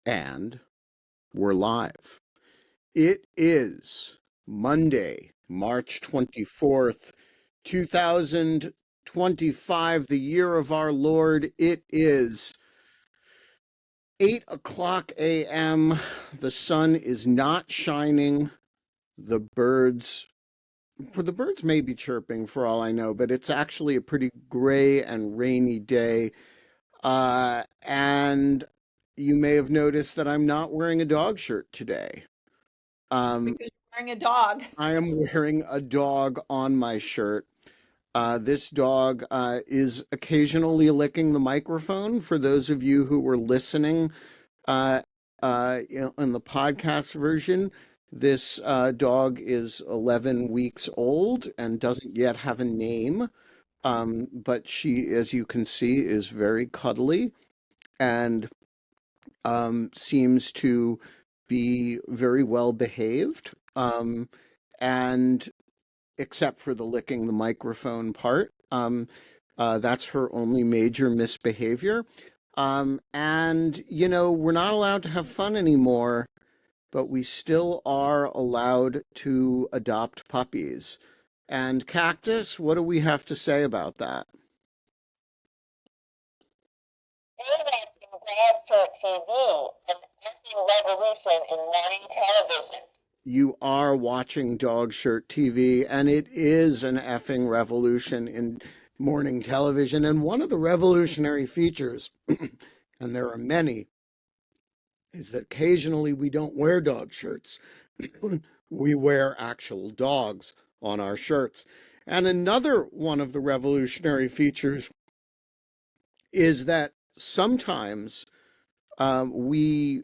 And we're live. It is Monday, March 24th, 2025, the year of our Lord. It is 8 o'clock a.m. The sun is not shining. The birds, the birds may be chirping for all I know, but it's actually a pretty gray and rainy day. And you may have noticed that I'm not wearing a dog shirt today. Um, Because you're wearing a dog. I am wearing a dog on my shirt. This dog is occasionally licking the microphone. For those of you who were listening uh, in the podcast version, this dog is 11 weeks old and doesn't yet have a name. But she, as you can see, is very cuddly and seems to be very well behaved. And except for the licking the microphone part, that's her only major misbehavior. And, we're not allowed to have fun anymore, but we still are allowed to adopt puppies. And Cactus, what do we have to say about that? Interesting grad for TV, an effing revolution in morning television. You are watching Dog Shirt TV, and it is an effing revolution in morning television. And one of the revolutionary features, and there are many, is that occasionally we don't wear dog shirts. We wear actual dogs on our shirts. And another one of the revolutionary features is that sometimes we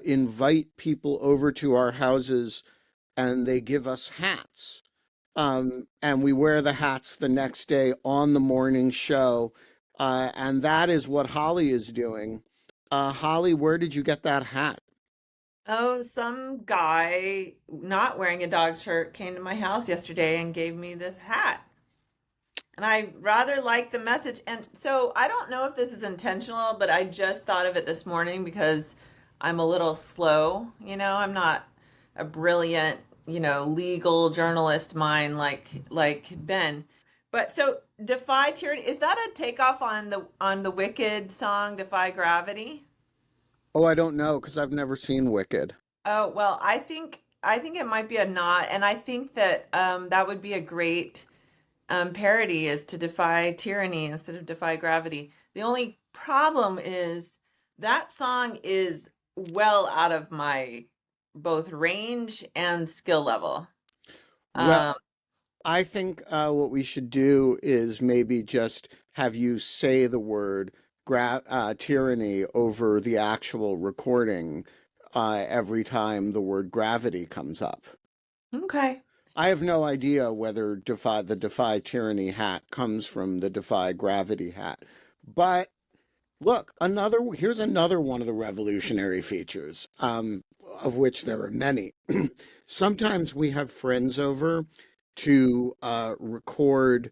invite people over to our houses and they give us hats. And we wear the hats the next day on the morning show. And that is what Holly is doing. Holly, where did you get that hat? Oh, some guy not wearing a dog shirt came to my house yesterday and gave me this hat. And I rather like the message. And so I don't know if this is intentional, but I just thought of it this morning because I'm a little slow. I'm not a brilliant, legal journalist mind like Ben. But so Defy Tyranny, is that a takeoff on the Wicked song Defy Gravity? Oh, I don't know because I've never seen Wicked. Oh, well, I think it might be a not, and I think that that would be a great parody is to defy tyranny instead of defy gravity. The only problem is that song is well out of my both range and skill level. Well, Um, I think what we should do is maybe just have you say the word tyranny over the actual recording every time the word gravity comes up. okay. I have no idea whether the Defy Tyranny hat comes from the Defy Gravity hat. But look, here's another one of the revolutionary features, of which there are many. Sometimes we have friends over to record,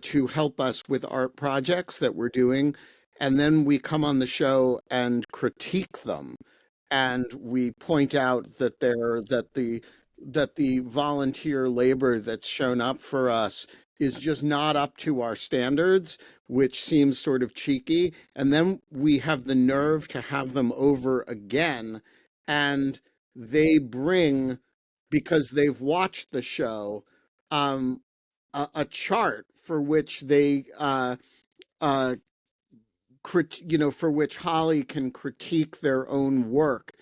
to help us with art projects that we're doing, and then we come on the show and critique them, and we point out that the volunteer labor that's shown up for us is just not up to our standards, which seems sort of cheeky. And then we have the nerve to have them over again, and they bring, because they've watched the show, um, a chart for which uh, for which Holly can critique their own work.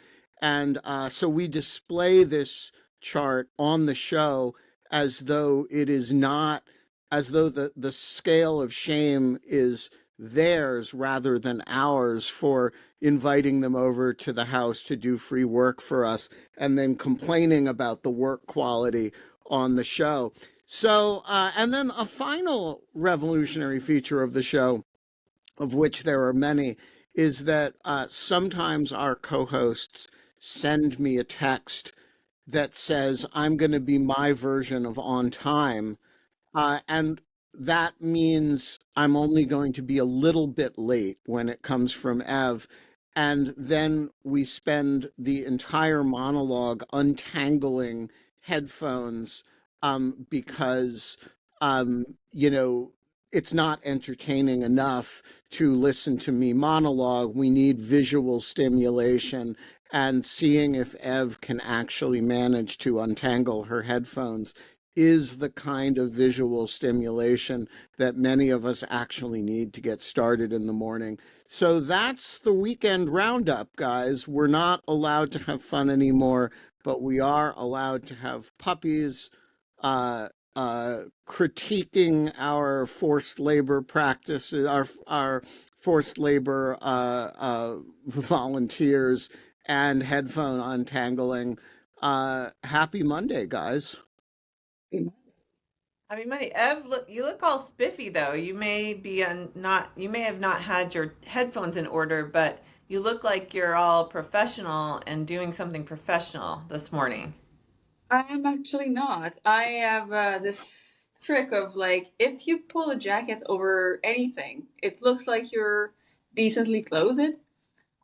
And so we display this chart on the show as though it is not, as though the scale of shame is theirs rather than ours for inviting them over to the house to do free work for us and then complaining about the work quality on the show. So, and then a final revolutionary feature of the show, of which there are many, is that sometimes our co hosts send me a text that says, I'm going to be my version of on time. And that means I'm only going to be a little bit late when it comes from Ev. and then we spend the entire monologue untangling headphones, because um, you know it's not entertaining enough to listen to me monologue. We need visual stimulation, and seeing if Ev can actually manage to untangle her headphones is the kind of visual stimulation that many of us actually need to get started in the morning. So that's the weekend roundup, guys. We're not allowed to have fun anymore, but we are allowed to have puppies, uh, critiquing our forced labor practices, our forced labor volunteers, and headphone untangling. Happy Monday, guys. I mean, money. Ev, look, you look all spiffy though. You may be not, you may have not had your headphones in order, but you look like you're all professional and doing something professional this morning. I am actually not. I have this trick of like, if you pull a jacket over anything, it looks like you're decently clothed.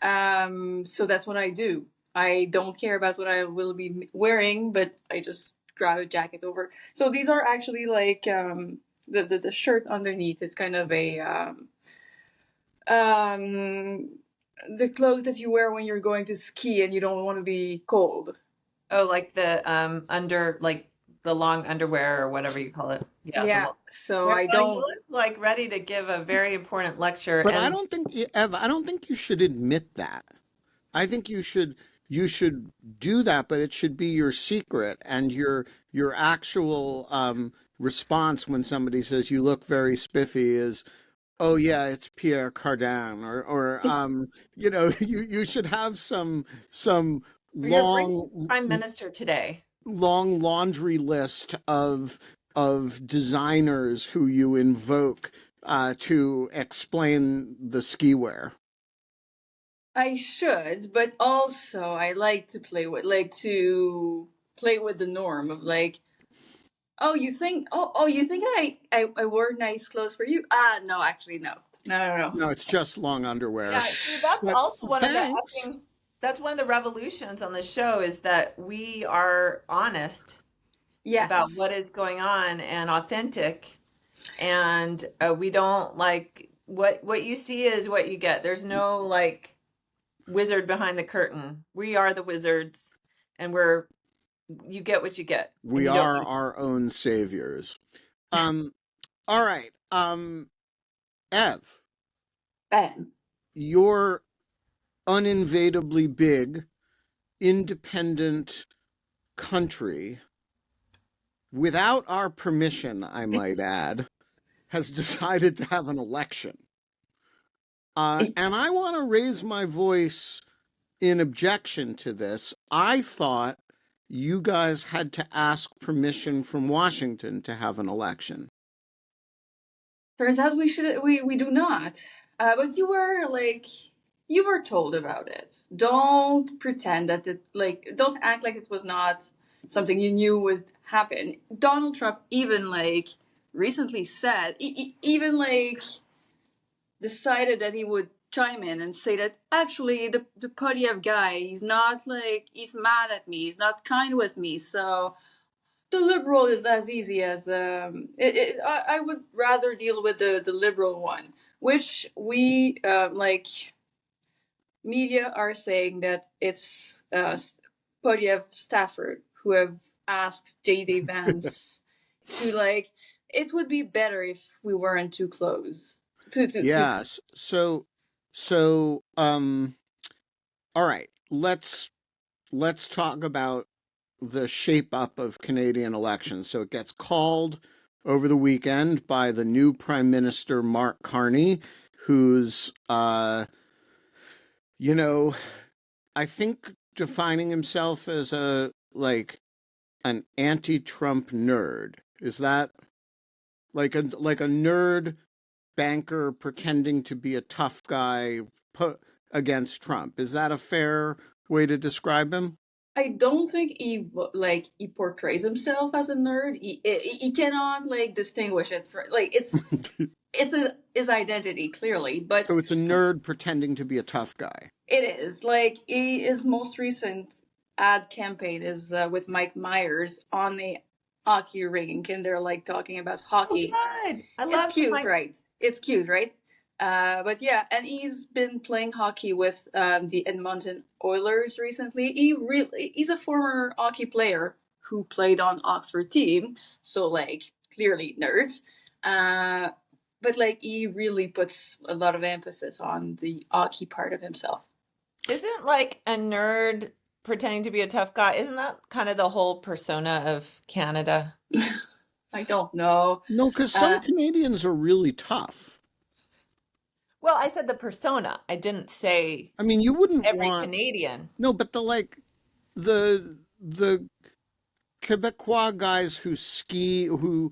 So that's what I do. I don't care about what I will be wearing, but I just grab a jacket over. So these are actually like the shirt underneath is kind of a um the clothes that you wear when you're going to ski and you don't want to be cold. Oh, like the under like the long underwear or whatever you call it. Yeah, the Yeah, long. so Yeah, I well, you don't. look like ready to give a very important lecture, But I and don't think, Ev, I don't think you should admit that. I think you should do that, but it should be your secret, and your actual response when somebody says you look very spiffy is, "Oh yeah, it's Pierre Cardin," or you should have some you're bringing long Prime Minister today. long laundry list of designers who you invoke to explain the ski wear. I should, but also I like to play with the norm of like, oh, you think I wore nice clothes for you? Ah, no, actually, no, no, no, no. No, it's just long underwear. Yeah, see, that's But also one of the thanks. that's one of the revolutions on the show is that we are honest about what Yes, is going on and authentic, and we don't like what you see is what you get. There's no like wizard behind the curtain. We are the wizards, and we're you get what you get, and We you don't. are our own saviors. Um, all right. Ev, Ben. your uninvadably big, independent country, without our permission, I might add, has decided to have an election. And I want to raise my voice in objection to this. I thought you guys had to ask permission from Washington to have an election. Turns out we do not. But you were told about it. Don't pretend that don't act like it was not something you knew would happen. Donald Trump even recently said, even decided that he would chime in and say that actually the Podiev guy, he's mad at me, he's not kind with me, so the liberal is as easy as I would rather deal with the liberal one, which we media are saying that it's Podiev Stafford who have asked JD Vance to it would be better if we weren't too close to Yes. So all right. Let's talk about the shape up of Canadian elections. So it gets called over the weekend by the new Prime Minister Mark Carney, who's you know, I think defining himself as a an anti-Trump nerd. Is that like a nerd banker pretending to be a tough guy against Trump? Is that a fair way to describe him? I don't think he portrays himself as a nerd. He cannot distinguish it for it's his identity clearly, but So it's a nerd pretending to be a tough guy. It is like his most recent ad campaign is with Mike Myers on a hockey rink, and they're like talking about Oh, hockey. good. I It's love cute, my. right? It's cute, right? But yeah, and he's been playing hockey with the Edmonton Oilers recently. He's a former hockey player who played on Oxford team, so like clearly nerds. Uh, but like he really puts a lot of emphasis on the hockey part of himself. Isn't like a nerd pretending to be a tough guy? Isn't that kind of the whole persona of Canada? I don't know. No, because some Canadians are really tough. Well, I said the persona. I didn't say I mean, you wouldn't every want Canadian. no, but the Quebecois guys who ski, who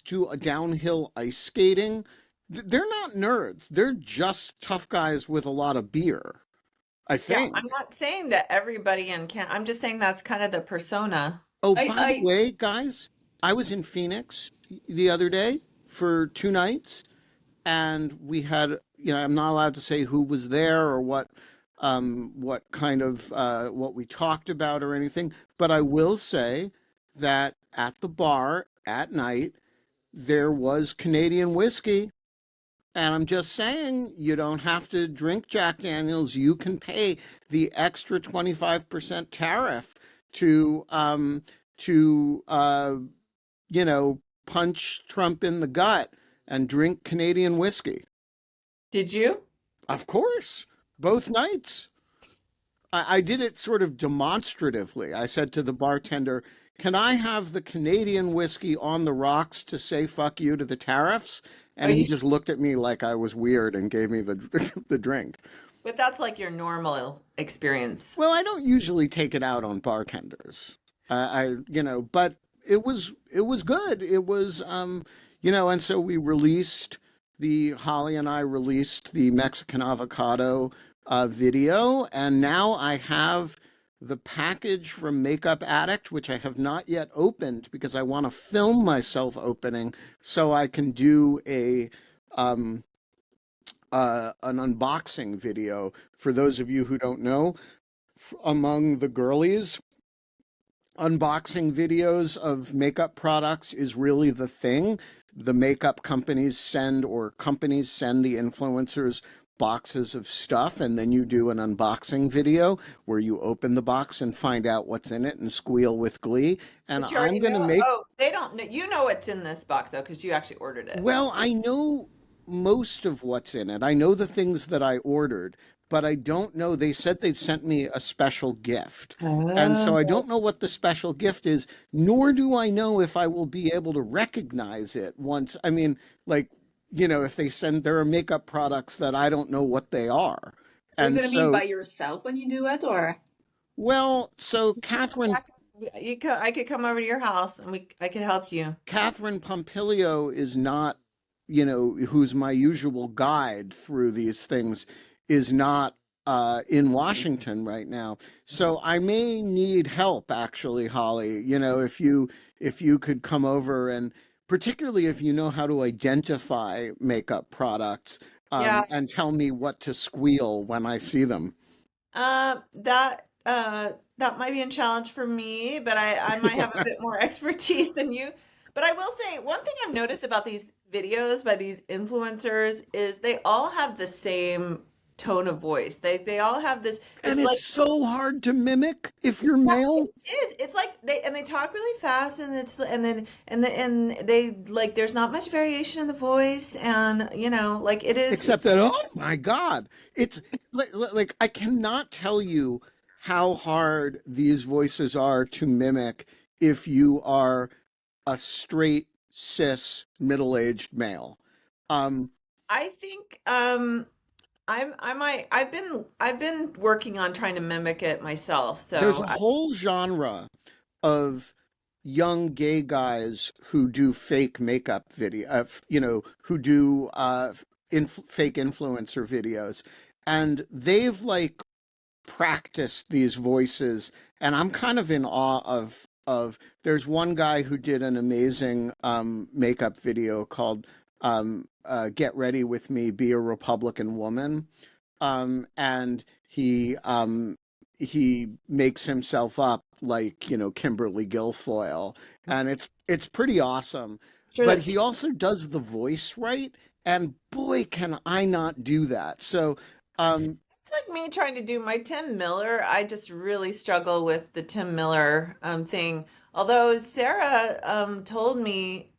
do a downhill ice skating, they're not nerds. They're just tough guys with a lot of beer, I Yeah, I'm think. not saying that everybody in Can. I'm just saying that's kind of the persona. Oh, I, by the I way, guys, I was in Phoenix the other day for 2 nights, and we had, I'm not allowed to say who was there or what kind of what we talked about or anything, but I will say that at the bar at night there was Canadian whiskey. And I'm just saying, you don't have to drink Jack Daniels. You can pay the extra 25% tariff to to punch Trump in the gut and drink Canadian whiskey. Did you? Of course, both nights. I did it sort of demonstratively. I said to the bartender, "Can I have the Canadian whiskey on the rocks to say fuck you to the tariffs?" Are And he you? just looked at me like I was weird and gave me the the drink. But that's like your normal experience. Well, I don't usually take it out on bartenders. But it was good. It was and so we released the Holly and I released the Mexican avocado video, and now I have the package from Makeup Addict, which I have not yet opened because I want to film myself opening so I can do um an unboxing video for those of you who don't know. Among the girlies, unboxing videos of makeup products is really the thing. The makeup companies send, or companies send the influencers boxes of stuff, and then you do an unboxing video where you open the box and find out what's in it and squeal with glee. And But you I'm already going to know. make, Oh, they don't know. You know what's in this box though, because you actually ordered it. well, I know most of what's in it. I know the things that I ordered, but I don't know. They said they'd sent me a special gift. And so I Oh. don't know what the special gift is, nor do I know if I will be able to recognize it once. I mean, like, if they send, there are makeup products that I don't know what they are. Are you And gonna be by so, yourself when you do it, or well, so Catherine I could come over to your house and I could help you. Catherine Pompilio is not, who's my usual guide through these things, is not in Washington right now. So I may need help, actually, Holly. If you could come over, and particularly if you know how to identify makeup products, Yeah. and tell me what to squeal when I see them. That might be a challenge for me, but I might have a bit more expertise than you. But I will say one thing I've noticed about these videos by these influencers is they all have the same tone of voice. They all have this. And It's like it's so hard to mimic if you're yeah, it male. is. It's like they talk really fast and it's and they like there's not much variation in the voice and like it is. Except that, oh my God, it's like I cannot tell you how hard these voices are to mimic if you are a straight, cis, middle-aged male. Um, I think I've been working on trying to mimic it myself. there's So a whole genre of young gay guys who do fake makeup video, who do fake influencer videos, and they've like practiced these voices, and I'm kind of in awe of there's one guy who did an amazing makeup video called Get Ready With Me, Be a Republican Woman. and he makes himself up like, you know, Kimberly Guilfoyle, and it's pretty awesome. Sure, But that's he also does the voice right, and boy, can I not do that. So, um, it's like me trying to do my Tim Miller. I just really struggle with the Tim Miller thing. Although Sarah told me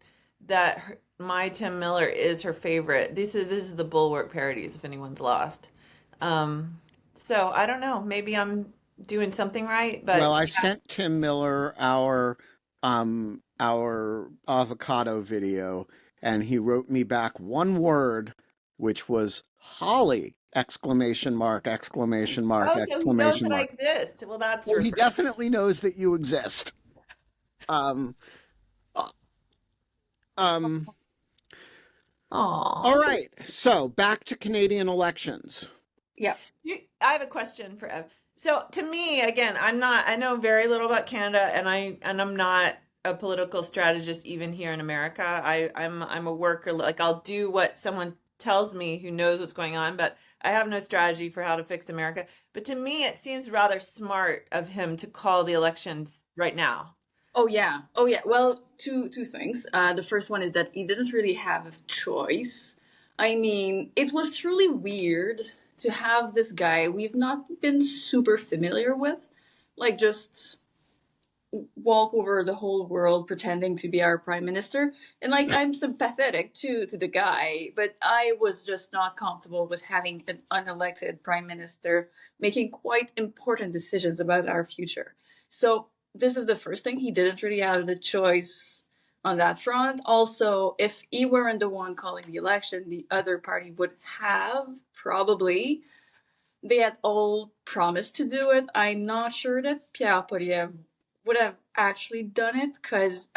that my Tim Miller is her favorite. This is the Bulwark parodies. If anyone's lost, um, so I don't know. Maybe I'm doing something right, well, but I sent Tim Miller our avocado video, and he wrote me back one word, which was Holly! Exclamation mark! Exclamation mark! oh, so he knows Exclamation that I mark! exist. Well, that's Well, he refreshing. definitely knows that you exist. Um, uh, um, Aw, all so right. So back to Canadian elections. Yeah. I have a question for Ev. So to me, again, I know very little about Canada, and I'm not a political strategist even here in America. I'm a worker. Like, I'll do what someone tells me who knows what's going on, but I have no strategy for how to fix America. But to me, it seems rather smart of him to call the elections right now. Oh yeah. Oh yeah. Well, two things. The first one is that he didn't really have a choice. I mean, it was truly weird to have this guy we've not been super familiar with, like just walk over the whole world pretending to be our prime minister. And like I'm sympathetic to the guy, but I was just not comfortable with having an unelected prime minister making quite important decisions about our future. So this is the first thing. He didn't really have the choice on that front. Also, if he weren't the one calling the election, the other party would have probably, they had all promised to do it. I'm not sure that Pierre Poilievre would have actually done it because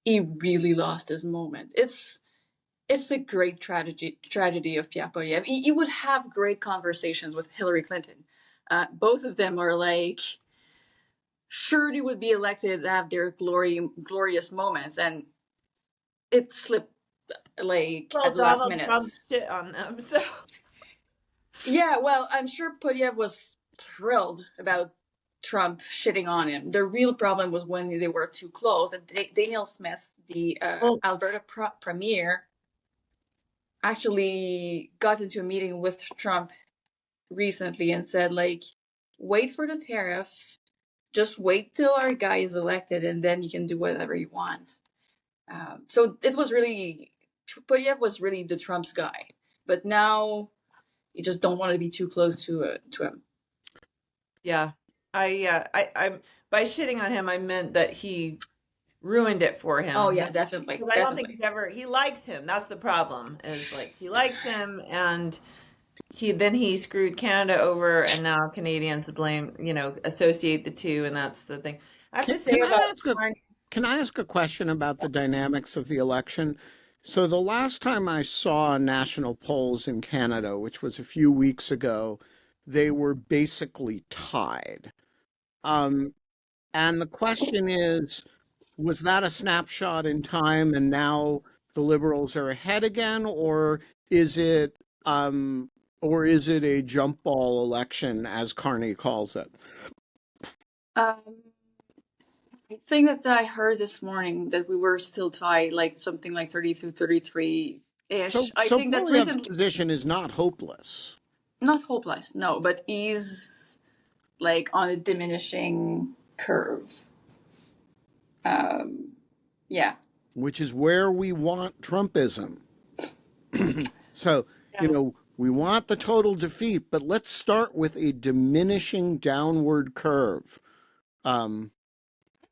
he really lost his moment. It's a great tragedy of Pierre Poilievre. He would have great conversations with Hillary Clinton. Both of them are like sure they would be elected to have their glorious moments, and it slipped like Well, at the last Donald minute. Trump shit on them, so Yeah, well, I'm sure Poilievre was thrilled about Trump shitting on him. The real problem was when they were too close. And Daniel Smith, the well, Alberta premier, actually got into a meeting with Trump recently and said, like, wait for the tariff. Just wait till our guy is elected, and then you can do whatever you want. So it was really Poilievre was really the Trump's guy, but now you just don't want to be too close to him. yeah. I by shitting on him, I meant that he ruined it for Oh him. yeah, definitely, Because I don't think definitely. he likes him. That's the problem. Is like he likes him, and he screwed Canada over, and now Canadians blame, associate the two, and that's the thing. I have to say Can I about ask a can I ask a question about the dynamics of the election? So the last time I saw national polls in Canada, which was a few weeks ago, they were basically tied. Um, and the question is, was that a snapshot in time and now the Liberals are ahead again, is it um, or is it a jump ball election, as Carney calls it? Um, I think that I heard this morning that we were still tied, like something like 32, 33 ish. So I so think that Poilievre's recently, position is not hopeless, not hopeless, no, but he's like on a diminishing curve. Um, yeah. which is where we want Trumpism. So, you yeah. know, we want the total defeat, but let's start with a diminishing downward curve. Um,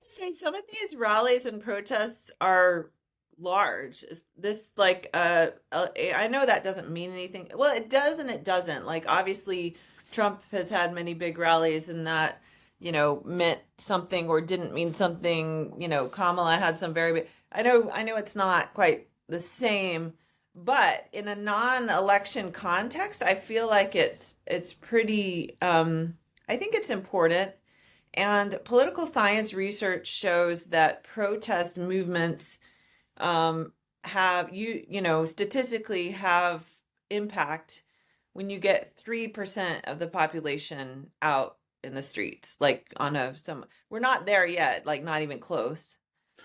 Say some of these rallies and protests are large. Is this like I know that doesn't mean anything. Well, it does and it doesn't. Like obviously Trump has had many big rallies and that, meant something or didn't mean something. Kamala had some very big I know it's not quite the same, but in a non-election context, I feel like it's pretty I think it's important, and political science research shows that protest movements have statistically have impact when you get 3% of the population out in the streets, like on we're not there yet, like not even close.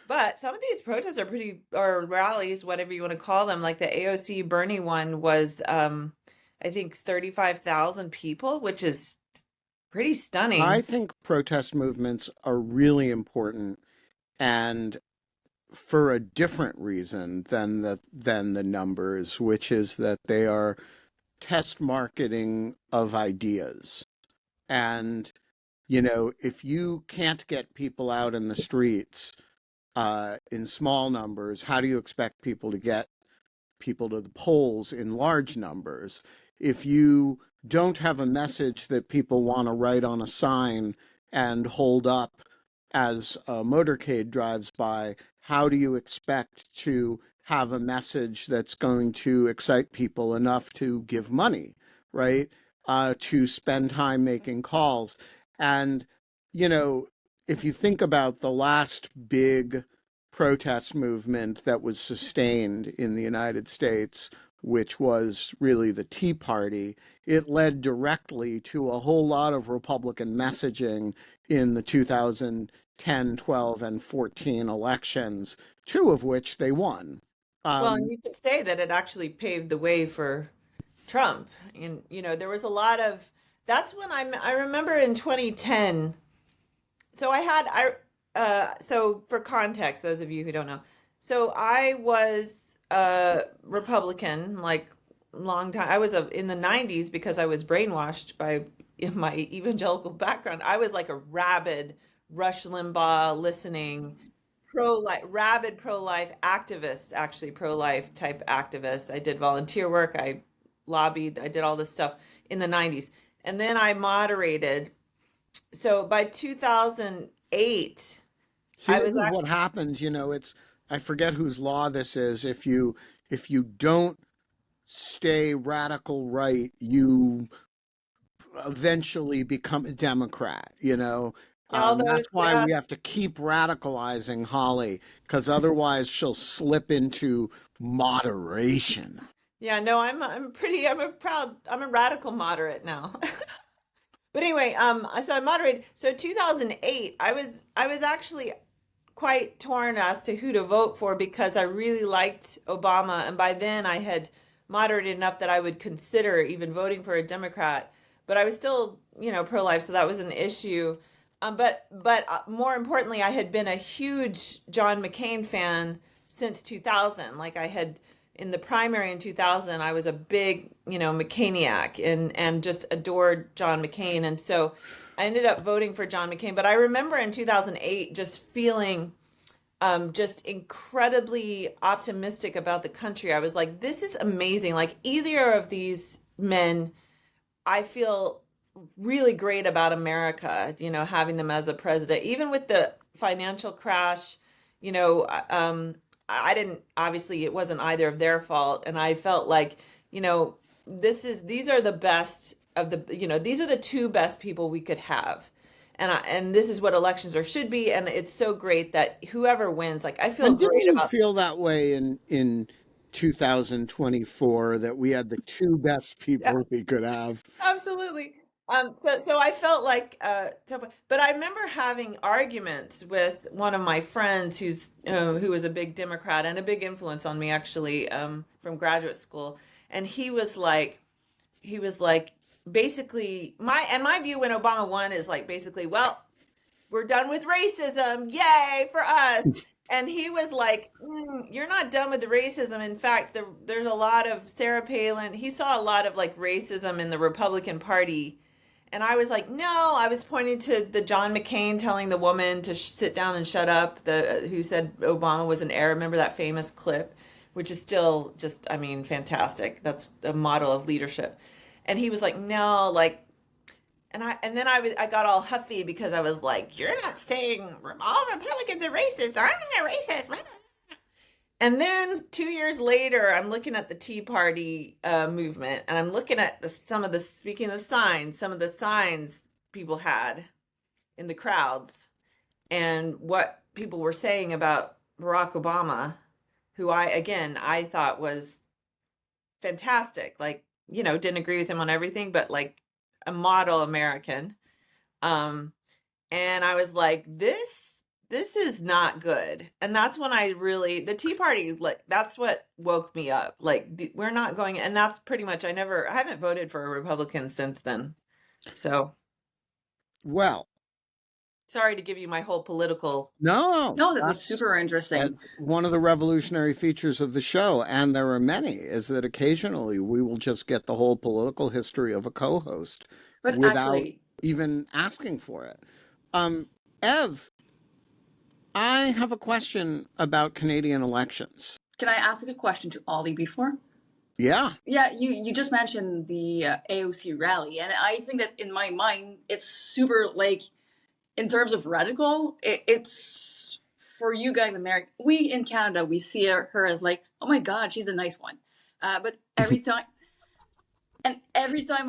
But some of these protests are or rallies, whatever you want to call them, like the AOC Bernie one was, I think 35,000 people, which is pretty I stunning. think protest movements are really important, and for a different reason than the numbers, which is that they are test marketing of ideas. And if you can't get people out in the streets in small numbers, how do you expect people to get people to the polls in large numbers? If you don't have a message that people want to write on a sign and hold up as a motorcade drives by, how do you expect to have a message that's going to excite people enough to give money, right? To spend time making calls. And, you know, if you think about the last big protest movement that was sustained in the United States, which was really the Tea Party, it led directly to a whole lot of Republican messaging in the 2010, 12, and 14 elections, two of which they won. Well, and Um, you could say that it actually paved the way for Trump. And, there was a lot of, that's when I remember in 2010. So so for context, those of you who don't know, so I was a Republican, like long time. I was in the 90s because I was brainwashed by in my evangelical background. I was like a rabid Rush Limbaugh listening rabid pro-life activist, actually pro-life type activist. I did volunteer work, I lobbied, I did all this stuff in the 90s. And then I moderated. So by 2008, See, I this was is what actually, happens, it's I forget whose law this is. If you don't stay radical right, you eventually become a Democrat. although, That's why yeah, we have to keep radicalizing Holly, because otherwise she'll slip into moderation. yeah, no, I'm a radical moderate now. But anyway, so I moderated. So 2008, I was actually quite torn as to who to vote for because I really liked Obama, and by then I had moderated enough that I would consider even voting for a Democrat. But I was still, pro-life, so that was an issue. But more importantly, I had been a huge John McCain fan since 2000. Like I had in the primary in 2000, I was a big, McCainiac and just adored John McCain. And so I ended up voting for John McCain. But I remember in 2008 just feeling just incredibly optimistic about the country. I was like, this is amazing. Like either of these men, I feel really great about America, having them as a president, even with the financial crash, you know, I didn't, obviously it wasn't either of their fault. And I felt like, you know, these are the best of these are the two best people we could have. And this is what elections are should be. And it's so great that whoever wins, like I feel And didn't great you about. feel that way in 2024, that we had the two best Yeah. people we could have? Absolutely. So I felt like, but I remember having arguments with one of my friends who was a big Democrat and a big influence on me actually, from graduate school. And he was like, basically my view when Obama won is like basically, well, we're done with racism. Yay for us. And he was like, you're not done with the racism. In fact, there's a lot of Sarah Palin. He saw a lot of like racism in the Republican Party. And I was like, no, I was pointing to the John McCain telling the woman to sit down and shut up, who said Obama was an Arab. Remember that famous clip, which is still just, I mean, fantastic. That's a model of leadership. And he was like, no, like, and then I got all huffy because I was like, "You're not saying all Republicans are racist. I'm not racist." And then 2 years later, I'm looking at the Tea Party movement, and I'm looking at speaking of signs, some of the signs people had in the crowds, and what people were saying about Barack Obama, who I thought was fantastic. Like didn't agree with him on everything, but like a model American. Um, and I was like, this is not good. And that's when the Tea Party, like, that's what woke me up. Like, we're not going, and that's pretty much, I haven't voted for a Republican since then. So Well, sorry to give you my whole political. no, No, that was that's super interesting. one of the revolutionary features of the show, and there are many, is that occasionally we will just get the whole political history of a co-host But without actually, even asking for it. Ev, I have a question about Canadian elections. can I ask a question to Ollie before? Yeah. Yeah, you just mentioned the AOC rally, and I think that in my mind, it's super, like, in terms of radical, it's for you guys, American. We in Canada, we see her as like, oh my God, she's the nice one. But every time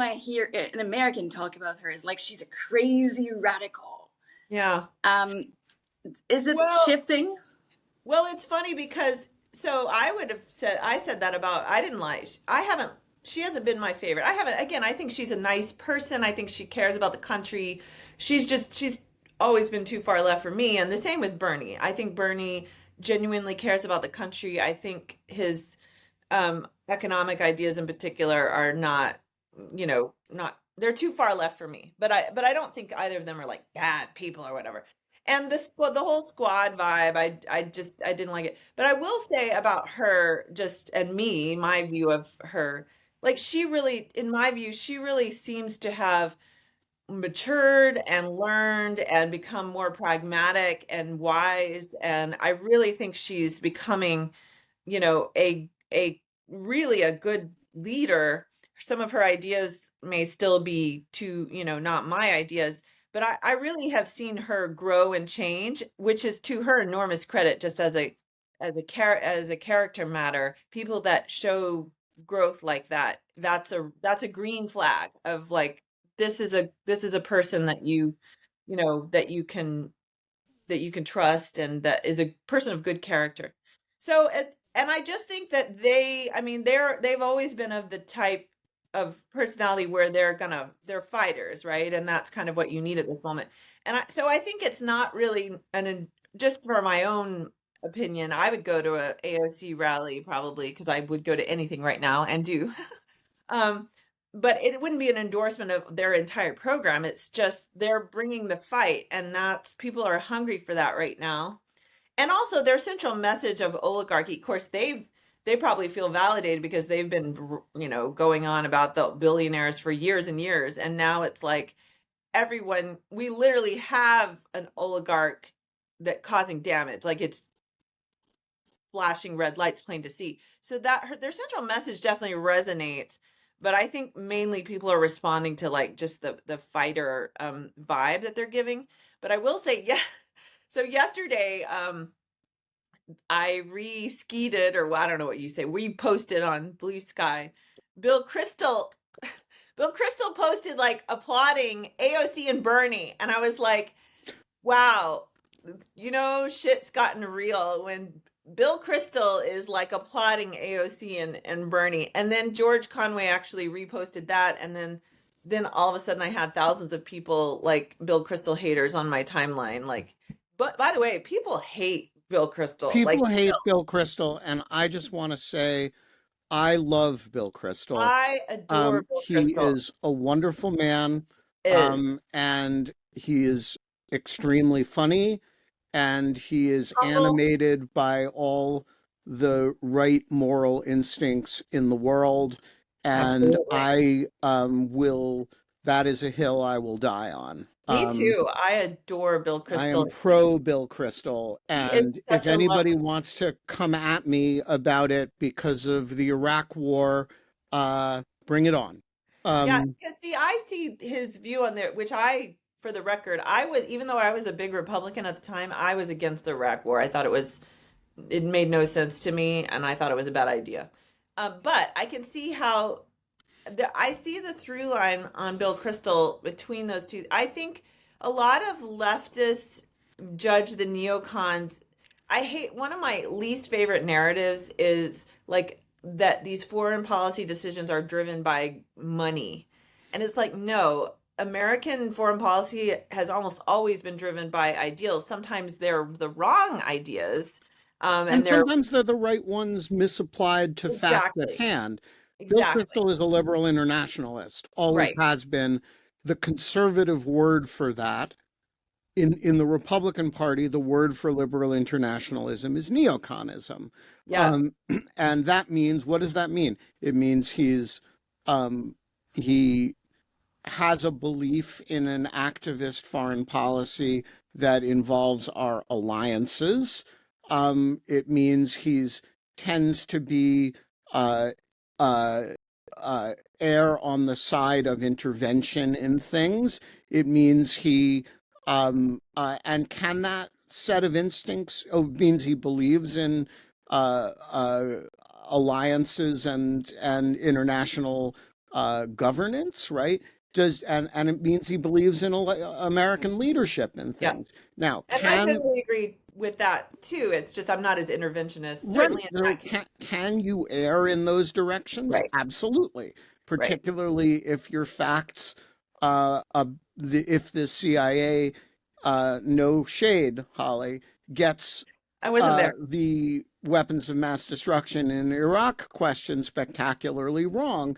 I hear an American talk about her, it's like she's a crazy radical. Yeah. Is it Well, shifting? Well, it's funny because I said that about, I didn't like, she hasn't been my favorite. Again, I think she's a nice person. I think she cares about the country. She's always been too far left for me. And the same with Bernie. I think Bernie genuinely cares about the country. I think his economic ideas in particular are not, they're too far left for me. But I don't think either of them are like bad people or whatever. And the whole squad vibe, I didn't like it. But I will say about her, my view of her, like, she really, in my view, she really seems to have matured and learned and become more pragmatic and wise. And I really think she's becoming, a really a good leader. Some of her ideas may still be not my ideas, but I really have seen her grow and change, which is to her enormous credit, just as a character matter. People that show growth like that, that's a green flag of like, this is a person that you can trust, and that is a person of good character. So, and I just think that they've always been of the type of personality where they're fighters, right? And that's kind of what you need at this moment. So I think it's not really just for my own opinion, I would go to a AOC rally probably, because I would go to anything right now and do. Um, but it wouldn't be an endorsement of their entire program. It's just they're bringing the fight, and that's people are hungry for that right now. And also their central message of oligarchy. Of course, they probably feel validated because they've been, going on about the billionaires for years and years, and now it's like we literally have an oligarch that causing damage. Like, it's flashing red lights plain to see. So that their central message definitely resonates, but I think mainly people are responding to like just the fighter vibe that they're giving. But I will say, yeah. So yesterday, I re-skeeted, or I don't know what you say. We posted on Blue Sky. Bill Crystal, Bill Crystal posted like applauding AOC and Bernie, and I was like, wow, shit's gotten real when Bill Crystal is like applauding AOC and Bernie. And then George Conway actually reposted that. And then all of a sudden I had thousands of people, like Bill Crystal haters, on my timeline. Like, but by the way, people hate Bill Crystal. People hate Bill Crystal, and I just want to say I love Bill Crystal. I adore Bill He Crystal. is a wonderful man, Is and he is extremely funny, and he is humble. animated by all the right moral instincts in the world, and Absolutely. that is a hill I will die on. Me too. I adore Bill I am Crystal. pro Bill Crystal, He is and if such a anybody lovely. wants to come at me about it because of the Iraq War, bring it on. Yeah, because see, I see his view on there, which for the record, even though I was a big Republican at the time, I was against the Iraq War. I thought it made no sense to me, and I thought it was a bad idea. But I can see how I see the through line on Bill Crystal between those two. I think a lot of leftists judge the neocons. I hate One of my least favorite narratives is like that these foreign policy decisions are driven by money. And it's like, no, American foreign policy has almost always been driven by ideals. Sometimes they're the wrong ideas, and And they're sometimes they're the right ones misapplied to fact at exactly, hand. Bill exactly Kristol is a liberal internationalist, always right. has been. The conservative word for that in the Republican Party, the word for liberal internationalism is neoconism. Yeah, And that means, what does that mean? It means he has a belief in an activist foreign policy that involves our alliances. It means he's tends to be uh, uh, err on the side of intervention in things. It means and can that set of instincts, oh, means he believes in uh, uh, alliances and international governance, right? And it means he believes in American leadership and yeah. things. Now, And I totally agree with that too. It's just I'm not as interventionist, right, certainly in so that case. can you err in those directions? Right, Absolutely, right. particularly if your facts, if the CIA, no shade, Holly, gets I wasn't there. the weapons of mass destruction in Iraq question spectacularly wrong,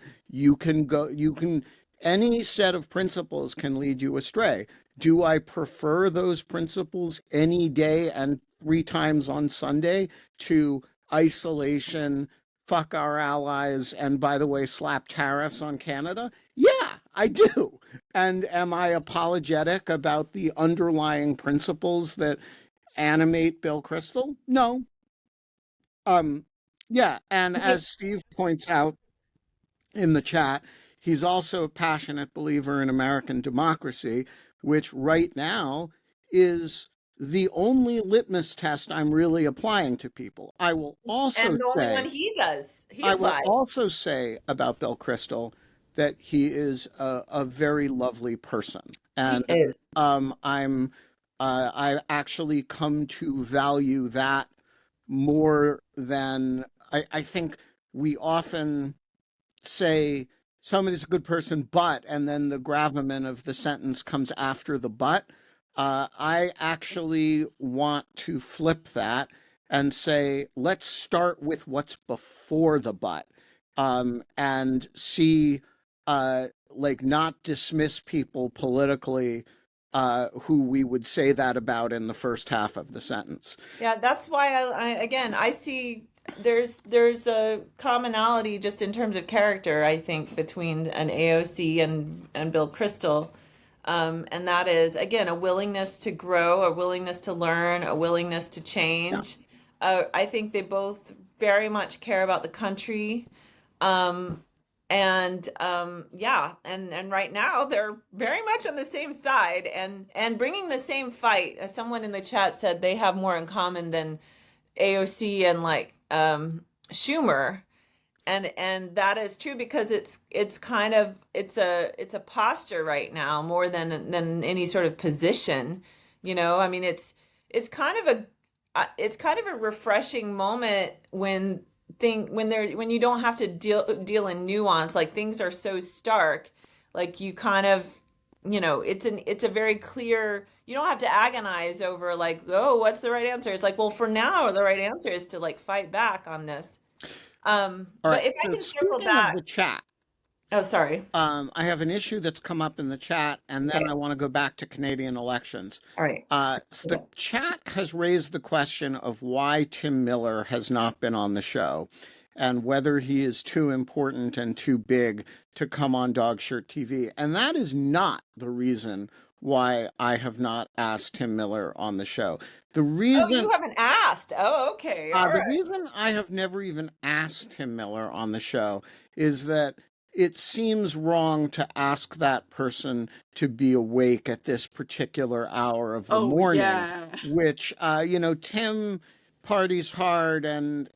any set of principles can lead you astray. Do I prefer those principles any day and 3 times on Sunday to isolation, fuck our allies, and by the way, slap tariffs on Canada? Yeah, I do. And am I apologetic about the underlying principles that animate Bill Kristol? No. Um, yeah, and as Steve points out in the chat, he's also a passionate believer in American democracy, which right now is the only litmus test I'm really applying to people. And the only one he does. He I will applies. also say about Bill Kristol that he is a very lovely person, He and is. I actually come to value that more than I think we often say somebody's a good person, but, and then the gravamen of the sentence comes after the but. I actually want to flip that and say, let's start with what's before the but, and see, like, not dismiss people politically who we would say that about in the first half of the sentence. Yeah, that's why again, I see there's a commonality just in terms of character, I think, between an AOC and Bill Kristol. And that is, again, a willingness to grow, a willingness to learn, a willingness to Yeah. change. I think they both very much care about the country. Um, yeah, and right now they're very much on the same side and bringing the same fight. As someone in the chat said, they have more in common than AOC and like Schumer, and that is true because it's kind of it's a posture right now more than any sort of position. I mean, it's kind of it's kind of a refreshing moment when you don't have to deal in nuance, like things are so stark, like you kind of, it's a very clear, you don't have to agonize over like, oh, what's the right answer. It's like, well, for now the right answer is to like fight back on this. All But right. if I So can circle speaking of back, the chat, oh, sorry. I have an issue that's come up in the chat, and then Okay. I want to go back to Canadian elections. All right. So the chat has raised the question of why Tim Miller has not been on the show and whether he is too important and too big to come on Dog Shirt TV. And that is not the reason why I have not asked Tim Miller on the show. The Oh, reason you haven't asked. Oh, okay. All the right. reason I have never even asked Tim Miller on the show is that it seems wrong to ask that person to be awake at this particular hour of the Oh, morning, yeah. which Tim parties hard and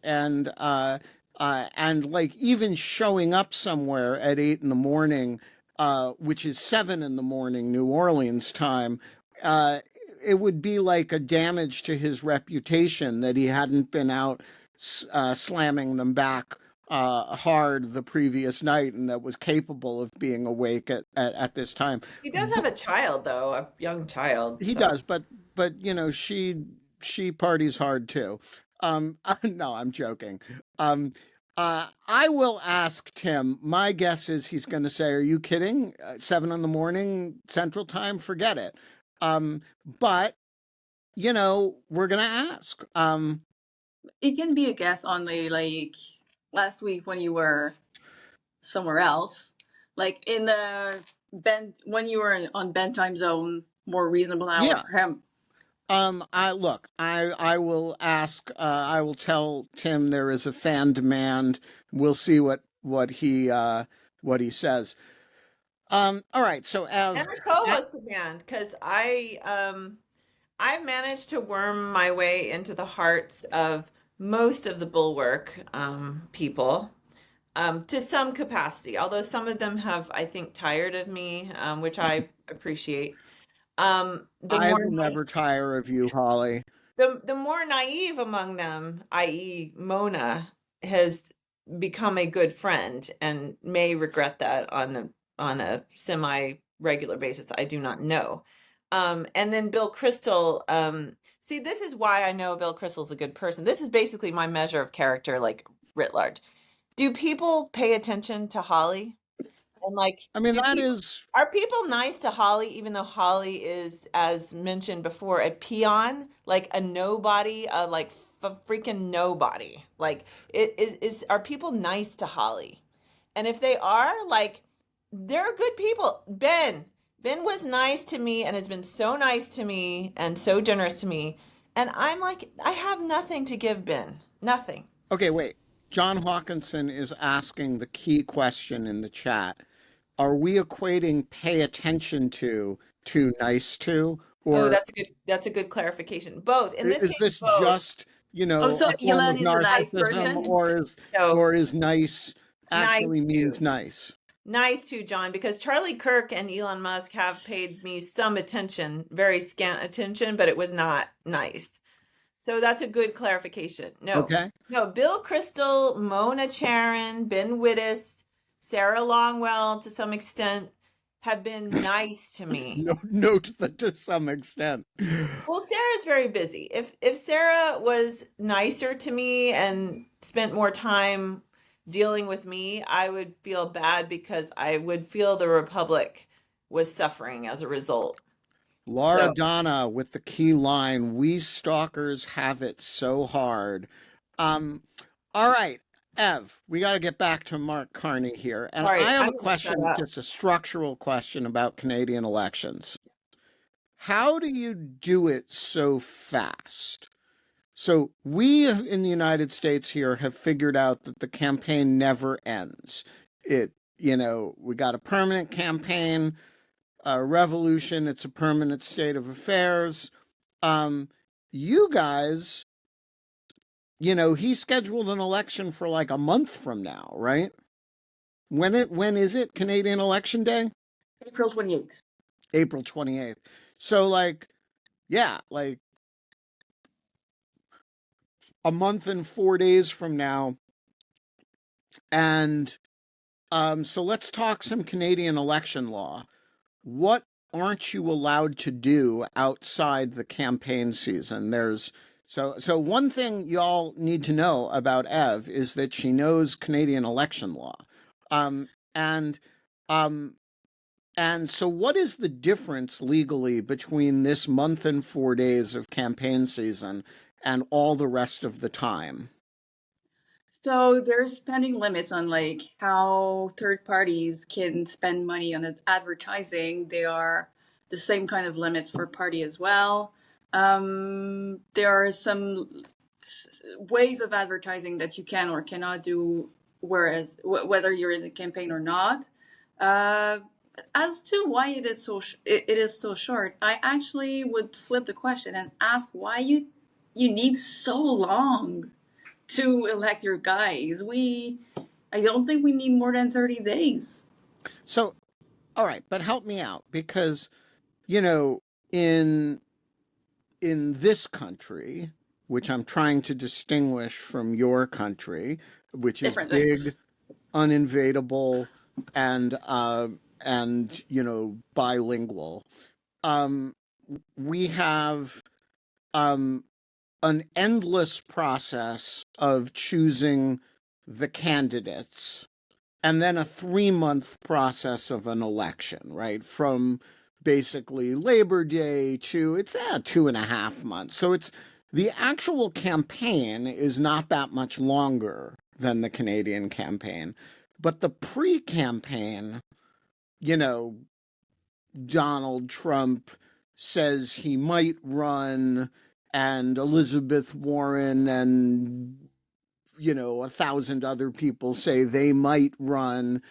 like even showing up somewhere at 8 in the morning, which is 7 in the morning New Orleans time. It would be like a damage to his reputation that he hadn't been out slamming them back hard the previous night and that was capable of being awake at this time. He does have a child, though, a young child. He So does, but she parties hard too. No, I'm joking. Um, I will ask Tim. My guess is he's going to say, "Are you kidding? 7 in the morning Central Time? Forget it." But we're going to ask. It can be a guest only, like last week when you were somewhere else, like in the Ben when you were on Ben time zone, more reasonable hour Yeah. for him. I will ask. I will tell Tim there is a fan demand. We'll see what he says. All right. So and Ev, a co-host demand, because I managed to worm my way into the hearts of most of the Bulwark people, to some capacity. Although some of them have, I think, tired of me, which I appreciate. The I more will never tire of you, Holly. the more naive among them, i.e., Mona, has become a good friend and may regret that on a semi regular basis. I do not know. And then Bill Crystal. See, this is why I know Bill Crystal's a good person. This is basically my measure of character, like writ large. Do people pay attention to Holly? And like, I mean, do that people is are people nice to Holly, even though Holly is, as mentioned before, a peon, like a nobody, like freaking nobody. Like, are people nice to Holly? And if they are, like, they're good people. Ben was nice to me and has been so nice to me and so generous to me. And I'm like, I have nothing to give Ben. Nothing. okay. Wait, John Hawkinson is asking the key question in the chat. Are we equating pay attention to nice to, Oh, or that's a good clarification. Both. In this is case, this both. just Oh, so a form of Elon is a nice narcissism, person. So or is nice nice actually to. means nice? Nice to, John, because Charlie Kirk and Elon Musk have paid me some attention, very scant attention, but it was not nice. So that's a good clarification. No, Okay. no, Bill Crystal, Mona Charon, Ben Wittes, Sarah Longwell, to some extent, have been nice to me. No, note that to some extent. Well, Sarah's very busy. If Sarah was nicer to me and spent more time dealing with me, I would feel bad because I would feel the Republic was suffering as a result. Laura So, Donna with the key line, "We stalkers have it so hard." Um, all right, Ev, we got to get back to Mark Carney here. And I sorry, have I'm a going to shut question, up. just a structural question about Canadian elections. How do you do it so fast? So in the United States here have figured out that the campaign never ends. We got a permanent campaign, a revolution, it's a permanent state of affairs. You guys, he scheduled an election for like a month from now, right? When is it? Canadian election day? April 28th. April 28th. So like, yeah, like a month and 4 days from now. And so let's talk some Canadian election law. What aren't you allowed to do outside the campaign season? So one thing y'all need to know about Ev is that she knows Canadian election law. Um, and um, and so what is the difference legally between this month and 4 days of campaign season and all the rest of the time? So there's spending limits on like how third parties can spend money on advertising. They are the same kind of limits for party as well. There are some ways of advertising that you can or cannot do, whereas whether you're in the campaign or not. Uh, as to why it is so short, I actually would flip the question and ask why you need so long to elect your guys. I don't think we need more than 30 days. So, all right, but help me out because, you know, in in this country, which I'm trying to distinguish from your country, which is Different big, things. uninvadable, and bilingual. Um, we have um, an endless process of choosing the candidates, and then a 3 month process of an election, right? From basically Labor Day to it's 2.5 months. So it's the actual campaign is not that much longer than the Canadian campaign, but the pre-campaign, you know, Donald Trump says he might run, and Elizabeth Warren and 1,000 other people say they might run,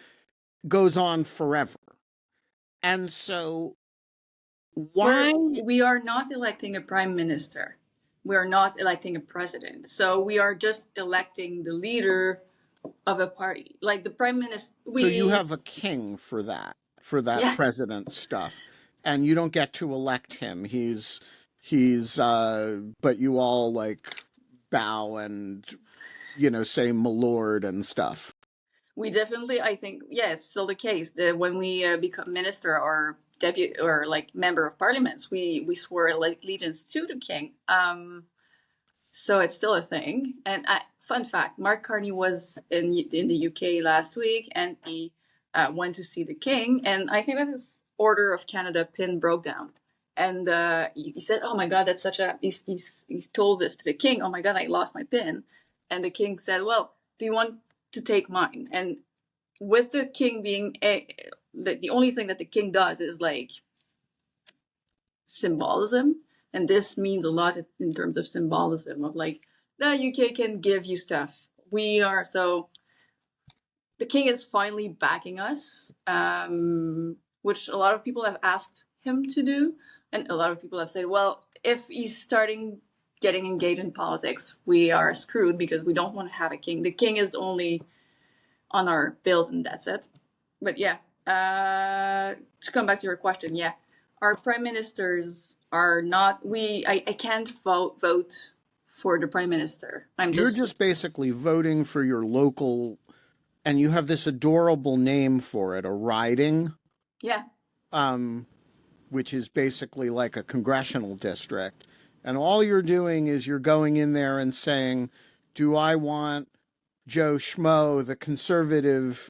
goes on forever. And so why? We are not electing a prime minister. We are not electing a president. So we are just electing the leader of a party. Like the prime minister, So you we, have a king for that yes, president stuff, and you don't get to elect him. He's but you all like bow and say my lord and stuff. we definitely, I think, yeah, it's still the case that when we become minister or deputy or like member of parliaments, we swore allegiance to the king. So it's still a thing. And fun fact: Mark Carney was in the UK last week, and he went to see the king. And I think that his Order of Canada pin broke down. And he said, "Oh my God, that's such a." He's told this to the king. "Oh my God, I lost my pin." And the king said, "Well, do you want to take mine?" And with the king being the only thing that the king does is like symbolism, and this means a lot in terms of symbolism of like the UK can give you stuff. We are so the king is finally backing us, which a lot of people have asked him to do, and a lot of people have said, well, if he's starting getting engaged in politics, we are screwed because we don't want to have a king. The king is only on our bills, and that's it. But yeah, to come back to your question, yeah, our prime ministers are not. I can't vote for the prime minister. You're just basically voting for your local, and you have this adorable name for it, a riding, yeah. um, which is basically like a congressional district. And all you're doing is you're going in there and saying, do I want Joe Schmo, the conservative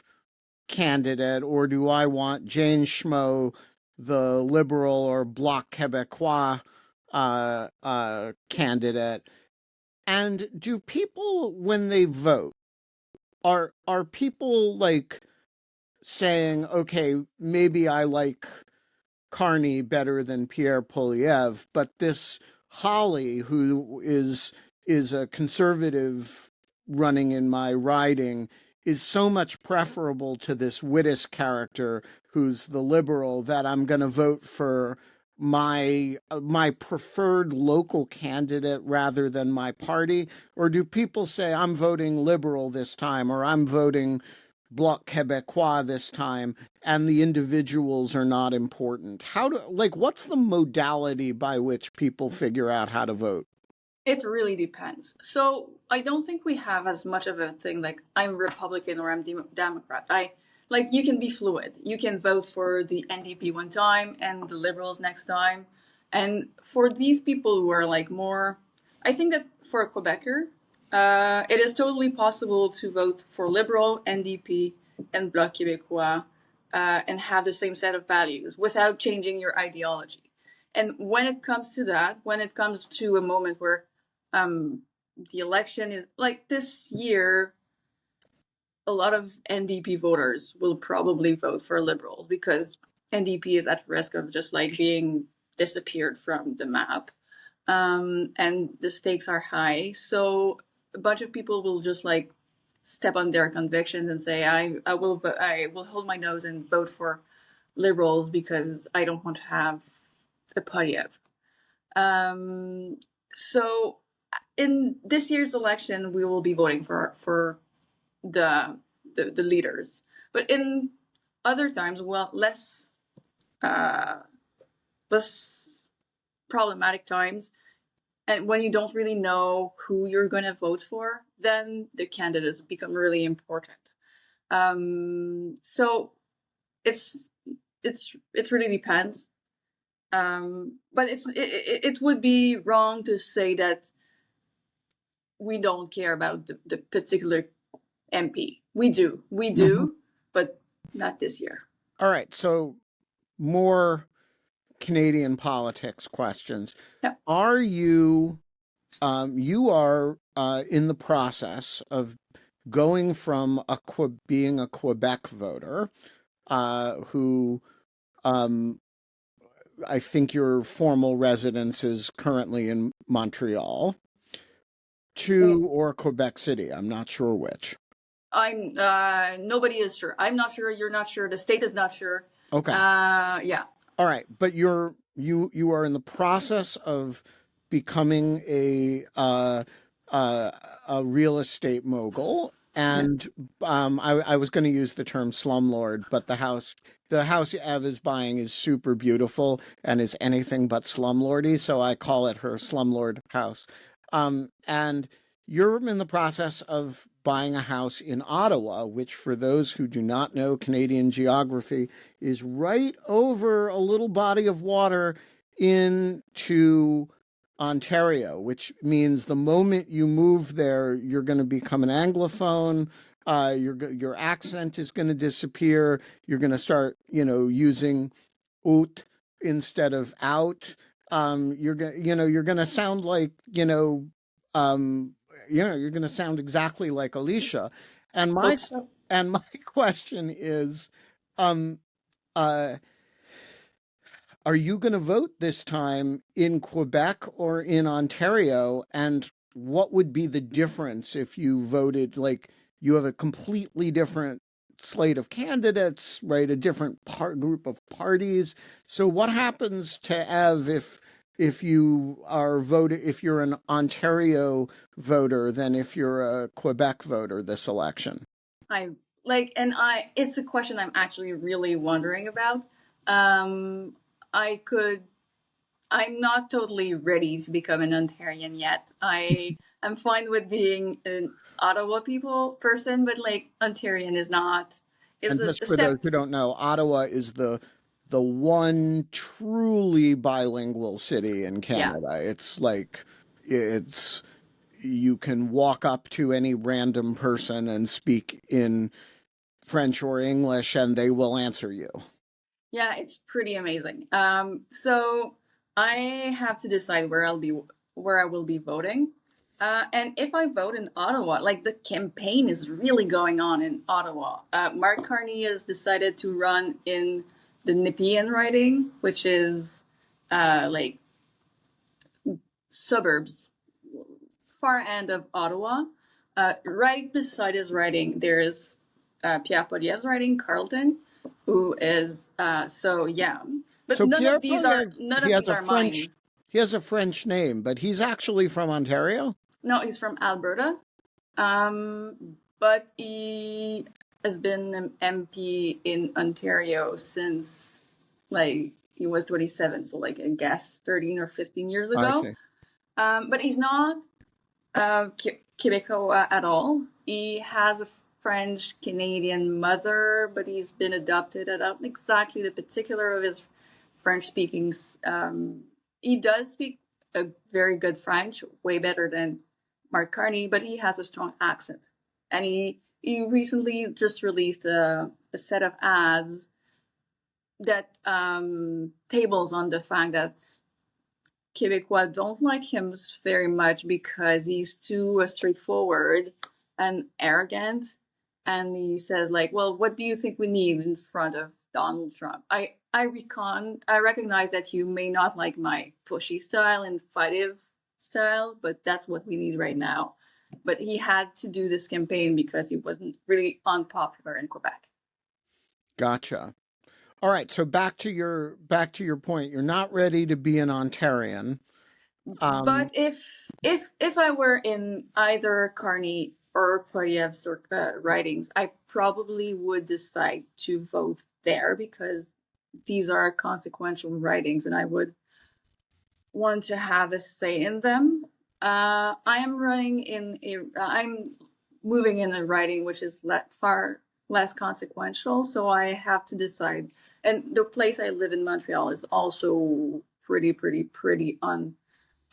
candidate, or do I want Jane Schmo, the liberal or Bloc Québécois candidate? And do people, when they vote, are people like saying, okay, maybe I like Carney better than Pierre Poilievre, but this Holly, who is a conservative running in my riding, is so much preferable to this Wittes character who's the liberal that I'm going to vote for my preferred local candidate rather than my party? Or do people say I'm voting liberal this time, or I'm voting Bloc Québécois this time, and the individuals are not important? What's the modality by which people figure out how to vote? It really depends. So I don't think we have as much of a thing like I'm Republican or I'm Democrat. I like you can be fluid. You can vote for the NDP one time and the Liberals next time. And for these people who are like more, I think that for a Quebecer, it is totally possible to vote for Liberal, NDP, and Bloc Québécois and have the same set of values without changing your ideology. And when it comes to that, when it comes to a moment where um, the election is like this year, a lot of NDP voters will probably vote for Liberals because NDP is at risk of just like being disappeared from the map. And the stakes are high. So a bunch of people will just like step on their convictions and say, I will hold my nose and vote for Liberals because I don't want to have a Poilievre. So in this year's election, we will be voting for the the leaders, but in other times, well, less problematic times, And when you don't really know who you're going to vote for, then the candidates become really important. So it really depends. But it would be wrong to say that we don't care about the particular MP. We do, but not this year. All right, so more Canadian politics questions. Yeah. Are you you are in the process of going from being a Quebec voter, who I think your formal residence is currently in Montreal, or Quebec City. I'm not sure which. I'm nobody is sure. I'm not sure. You're not sure. The state is not sure. Okay. Yeah. All right, but you are in the process of becoming a real estate mogul, and I was going to use the term slumlord, but the house Ev is buying is super beautiful and is anything but slumlordy, so I call it her slumlord house. And you're in the process of buying a house in Ottawa, which, for those who do not know Canadian geography, is right over a little body of water into Ontario, which means the moment you move there, you're going to become an Anglophone. Your accent is going to disappear. You're going to start, using out instead of out. You're going to sound like, you're going to sound exactly like Alicia. And my question is, um, uh, are you going to vote this time in Quebec or in Ontario? And what would be the difference if you voted, like, you have a completely different slate of candidates, right? A different group of parties. So what happens to Ev if you are if you're an Ontario voter than if you're a Quebec voter this election? It's a question I'm actually really wondering about. I'm not totally ready to become an Ontarian yet. I'm fine with being an Ottawa person, but like Ontarian is not. And just for those who don't know, Ottawa is the one truly bilingual city in Canada. Yeah. It's like you can walk up to any random person and speak in French or English and they will answer you. Yeah, it's pretty amazing. So I have to decide where I will be voting. And if I vote in Ottawa, like the campaign is really going on in Ottawa. Mark Carney has decided to run in the Nepean riding, which is like suburbs, far end of Ottawa. Right beside his riding, there's Pierre Poilievre's riding, Carleton, who is so yeah. But so none of these are mine. He has a French name, but he's actually from Ontario? No, he's from Alberta. But he has been an MP in Ontario since like he was 27, so like I guess 13 or 15 years ago. I see. But he's not Quebecois at all. He has a French Canadian mother, but he's been adopted. I don't exactly the particular of his French speaking. He does speak a very good French, way better than Mark Carney, but he has a strong accent. And he recently just released a set of ads that tables on the fact that Quebecois don't like him very much because he's too straightforward and arrogant. And he says, like, well, what do you think we need in front of Donald Trump? I recognize that you may not like my pushy style and fightive style, but that's what we need right now. But he had to do this campaign because he wasn't really unpopular in Quebec. Gotcha. All right, so back to your point. You're not ready to be an Ontarian. But if I were in either Carney or Poilievre's writings, I probably would decide to vote there because these are consequential writings, and I would want to have a say in them. I'm moving in a riding which is far less consequential, so I have to decide. And the place I live in, Montreal, is also pretty on.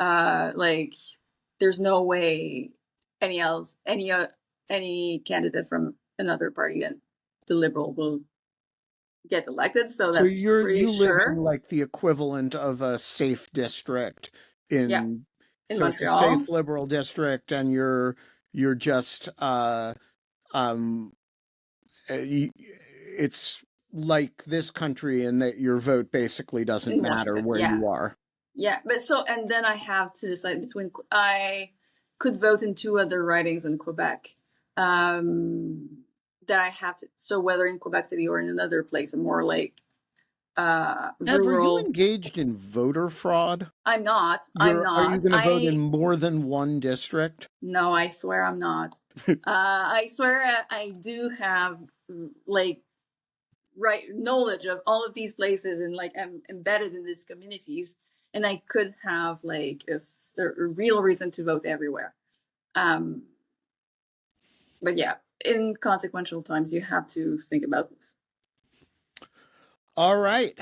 Like, there's no way any candidate from another party than the Liberal will get elected. So So that's pretty you live in sure. like the equivalent of a safe district Yeah, in, in so it's a Montreal. safe liberal district, and you're just um it's like this country in that your vote basically doesn't In matter Washington. where Yeah, you are. yeah. But so, and then I have to decide between. I could vote in two other ridings in Quebec. That I have to. So whether in Quebec City or in another place, a more like Ev, are you rural. engaged in voter fraud? I'm not. I'm Are you not. going to vote in more than one district? No, I swear I'm not. I swear I do have like right knowledge of all of these places, and like I'm embedded in these communities, and I could have like a real reason to vote everywhere. Um, but yeah, in consequential times, you have to think about this. All right.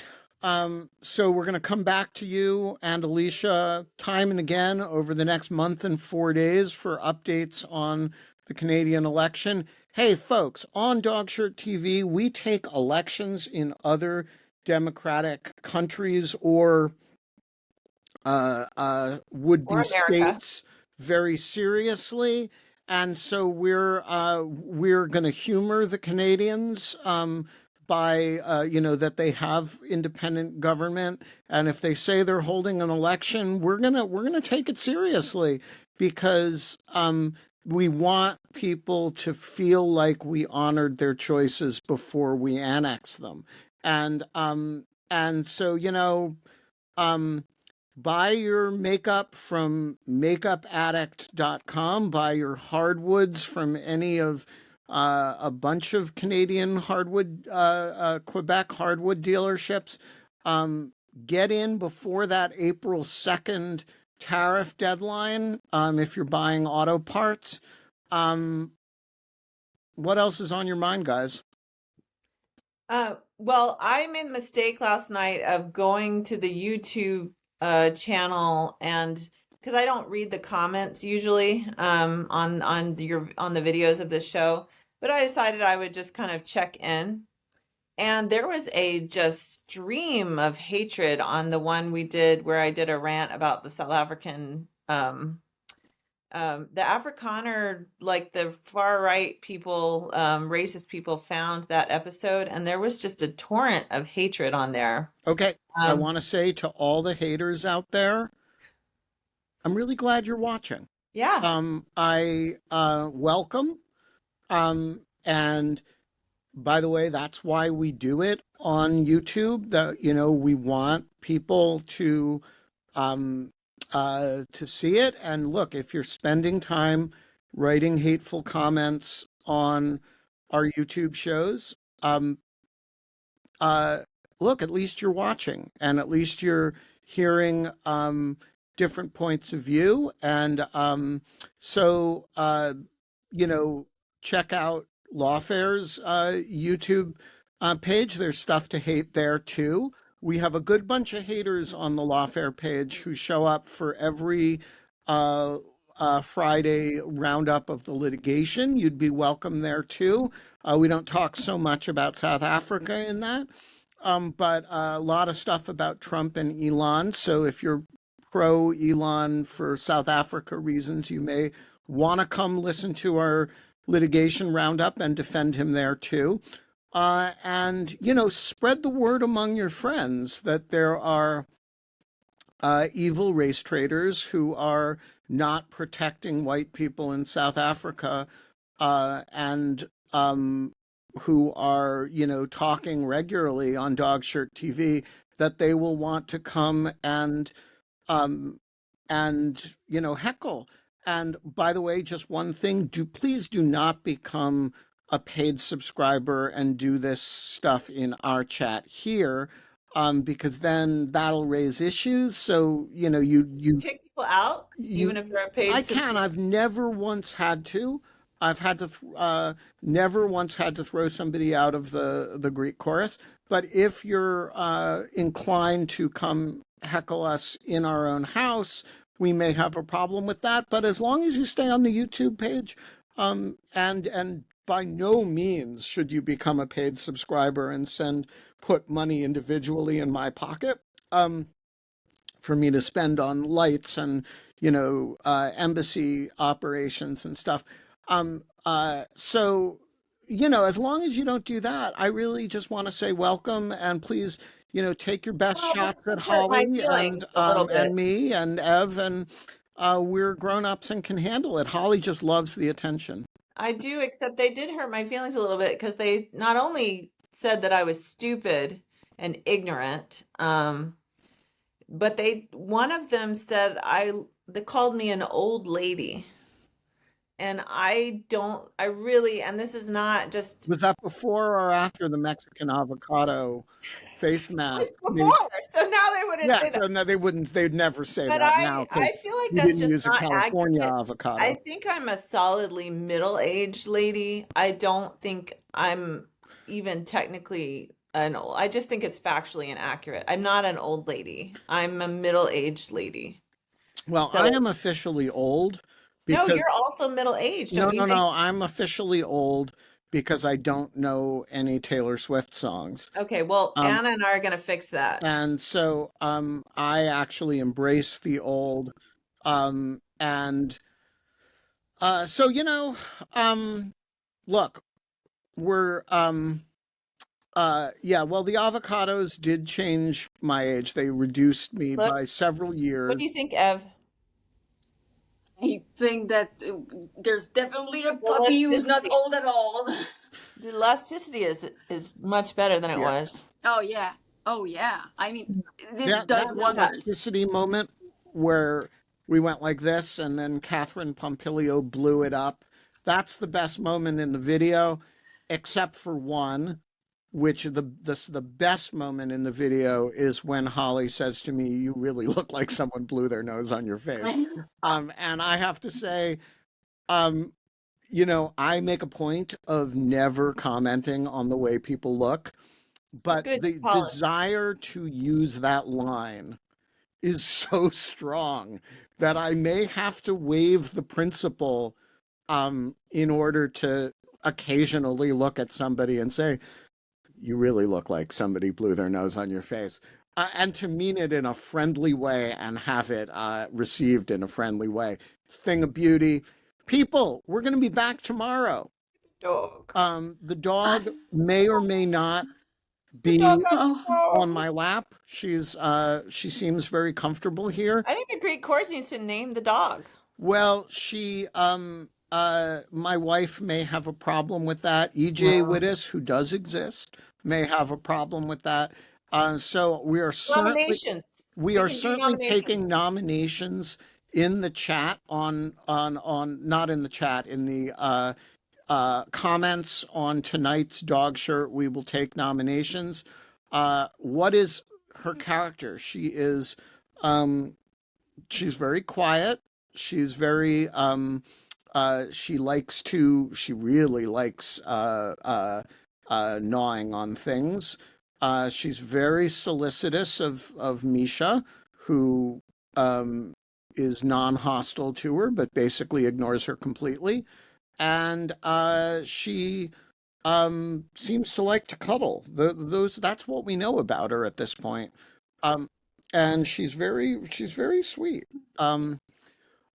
So we're going to come back to you and Alicia time and again over the next month and 4 days for updates on the Canadian election. Hey, folks, on Dogshirt TV, we take elections in other democratic countries or would-be Or America. states very seriously. And so we're going to humor the Canadians by that they have independent government, and if they say they're holding an election, we're gonna take it seriously because we want people to feel like we honored their choices before we annex them, and so um, buy your makeup from makeupaddict.com. Buy your hardwoods from any of a bunch of Canadian Quebec hardwood dealerships. Um, get in before that April 2nd tariff deadline if you're buying auto parts. Um, what else is on your mind, guys? Well, I made the mistake last night of going to the YouTube channel, and because I don't read the comments usually on the videos of this show, but I decided I would just kind of check in. And there was a just stream of hatred on the one we did where I did a rant about the South African the Afrikaner, like the far right people, racist people found that episode, and there was just a torrent of hatred on there. Okay, I Um, want to say to all the haters out there, I'm really glad you're watching. yeah, I welcome. And by the way, that's why we do it on YouTube. That we want people to see it. And look, if you're spending time writing hateful comments on our YouTube shows, um, uh, look, at least you're watching, and at least you're hearing different points of view. And so, check out Lawfare's YouTube page. There's stuff to hate there too. We have a good bunch of haters on the Lawfare page who show up for every uh, Friday roundup of the litigation. You'd be welcome there too. We don't talk so much about South Africa in that, but a lot of stuff about Trump and Elon. So if you're pro Elon for South Africa reasons, you may want to come listen to our litigation roundup and defend him there too. And, spread the word among your friends that there are evil race traders who are not protecting white people in South Africa and who are, talking regularly on Dogshirt TV that they will want to come um, heckle. And by the way, just one thing, please do not become a paid subscriber and do this stuff in our chat here. because then that'll raise issues. So, Kick people out, even you, if they're a paid I can. subscriber. I've never once had to. I've had to, never once had to throw somebody out of the Greek chorus. But if you're inclined to come heckle us in our own house, we may have a problem with that. But as long as you stay on the YouTube page, and by no means should you become a paid subscriber and put money individually in my pocket. For me to spend on lights and embassy operations and stuff. So as long as you don't do that, I really just want to say welcome, and please take your best Well, shots at this hurt my Holly feelings a little and bit. me and Ev, and we're grown-ups and can handle it. Holly just loves the attention. I do, except they did hurt my feelings a little bit because they not only said that I was stupid and ignorant, but one of them said they called me an old lady. And I really, and this is not just, Was that before or after the Mexican avocado face it mask? was before, so now they wouldn't Yeah, say that. so no, they'd never say But that now because I feel like you that's didn't just use a not California accurate. I avocado. think I'm a solidly middle-aged lady. I don't think I'm even technically an old. I just think it's factually inaccurate. I'm not an old lady. I'm a middle-aged lady. Well, I So, am officially old no, because you're also middle-aged, no, don't you no, think? no, I'm officially old because I don't know any Taylor Swift songs. Okay, well, Um, Anna and I are gonna fix that. and so I actually embrace the old. And so um, look, we're yeah, well, the avocados did change my age. They reduced me Look, by several what years. do you think, Ev? I think that there's definitely a The puppy who's not elasticity. old at all. The elasticity is much better than it Yeah. was. Oh yeah. Oh yeah. I mean, this That does wonders. elasticity moment where we went like this and then Catherine Pompilio blew it up. That's the best moment in the video, except for one, which the best moment in the video is when Holly says to me, "You really look like someone blew their nose on your face." And I have to say, um, I make a point of never commenting on the way people look, but Good the polish. desire to use that line is so strong that I may have to waive the principle in order to occasionally look at somebody and say, "You really look like somebody blew their nose on your face." And to mean it in a friendly way and have it received in a friendly way. It's a thing of beauty. People, we're going to be back tomorrow. Dog. The dog may or may not The dog be got Oh, on the my lap. She seems very comfortable here. I think the Greek chorus needs to name the dog. Well, my wife may have a problem with that. EJ Wittes, who does exist, may have a problem with that. So Nominations. we We are can do certainly nominations. taking nominations in the chat on not in the chat in the comments on tonight's dog shirt. We will take nominations. What is her character? She's very quiet. She's very she really likes gnawing on things. She's very solicitous of Misha, who is non-hostile to her, but basically ignores her completely. And she seems to like to cuddle. That's what we know about her at this point. Um, and she's very sweet. Um,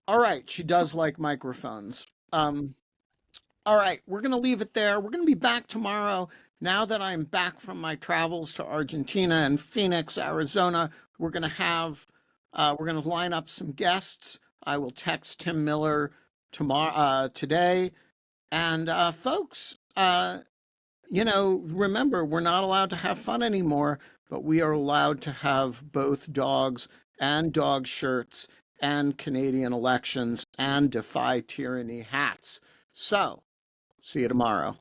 all right, she does like microphones. All right, we're going to leave it there. We're going to be back tomorrow. Now that I'm back from my travels to Argentina and Phoenix, Arizona, we're going to line up some guests. I will text Tim Miller today. And folks, remember, we're not allowed to have fun anymore, but we are allowed to have both dogs and dog shirts and Canadian elections and Defy Tyranny hats. So, see you tomorrow.